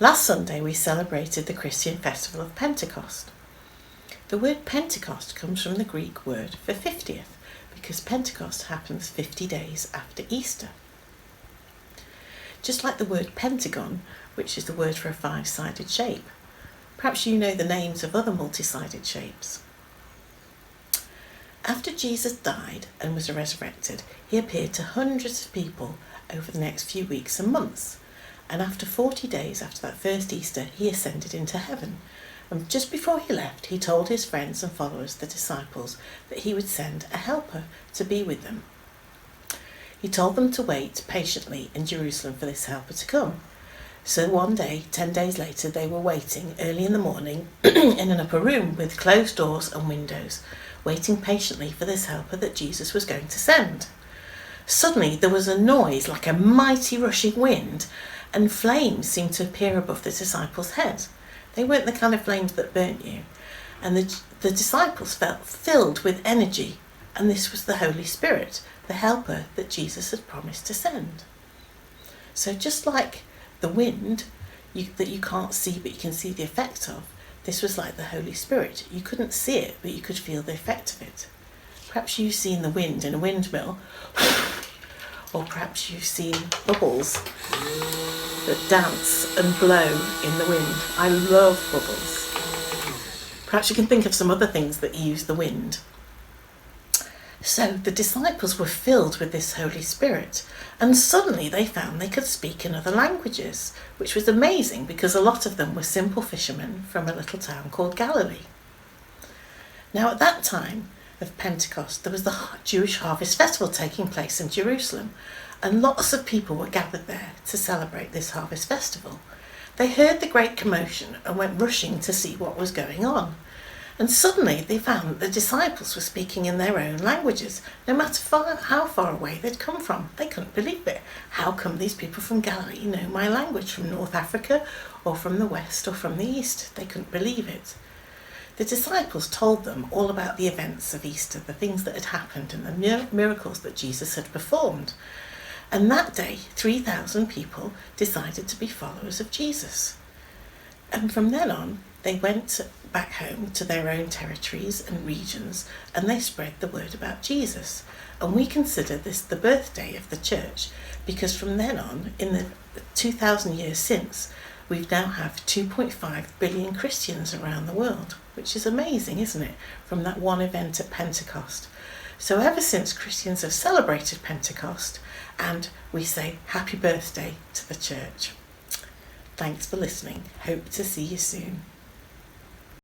Last Sunday we celebrated the Christian festival of Pentecost. The word Pentecost comes from the Greek word for 50th, because Pentecost happens 50 days after Easter. Just like the word pentagon, which is the word for a 5-sided shape. Perhaps you know the names of other multi-sided shapes. After Jesus died and was resurrected, he appeared to hundreds of people over the next few weeks and months. And after 40 days after that first Easter, he ascended into heaven. And just before he left, he told his friends and followers, the disciples, that he would send a helper to be with them. He told them to wait patiently in Jerusalem for this helper to come. So one day, 10 days later, they were waiting early in the morning in an upper room with closed doors and windows, waiting patiently for this helper that Jesus was going to send. Suddenly there was a noise like a mighty rushing wind, and flames seemed to appear above the disciples' heads. They weren't the kind of flames that burnt you. And the disciples felt filled with energy, and this was the Holy Spirit, the helper that Jesus had promised to send. So just like the wind that you can't see but you can see the effect of, this was like the Holy Spirit. You couldn't see it, but you could feel the effect of it. Perhaps you've seen the wind in a windmill, or perhaps you've seen bubbles that dance and blow in the wind. I love bubbles. Perhaps you can think of some other things that use the wind. So the disciples were filled with this Holy Spirit, and suddenly they found they could speak in other languages, which was amazing because a lot of them were simple fishermen from a little town called Galilee. Now at that time of Pentecost, there was the Jewish Harvest Festival taking place in Jerusalem, and lots of people were gathered there to celebrate this Harvest Festival. They heard the great commotion and went rushing to see what was going on. And suddenly they found that the disciples were speaking in their own languages, no matter how far away they'd come from. They couldn't believe it. How come these people from Galilee know my language, from North Africa or from the West or from the East? They couldn't believe it. The disciples told them all about the events of Easter, the things that had happened and the miracles that Jesus had performed. And that day, 3,000 people decided to be followers of Jesus. And from then on, they went back home to their own territories and regions, and they spread the word about Jesus. And we consider this the birthday of the church, because from then on, in the 2,000 years since, we now have 2.5 billion Christians around the world, which is amazing, isn't it, from that one event at Pentecost. So ever since, Christians have celebrated Pentecost, and we say happy birthday to the church. Thanks for listening. Hope to see you soon.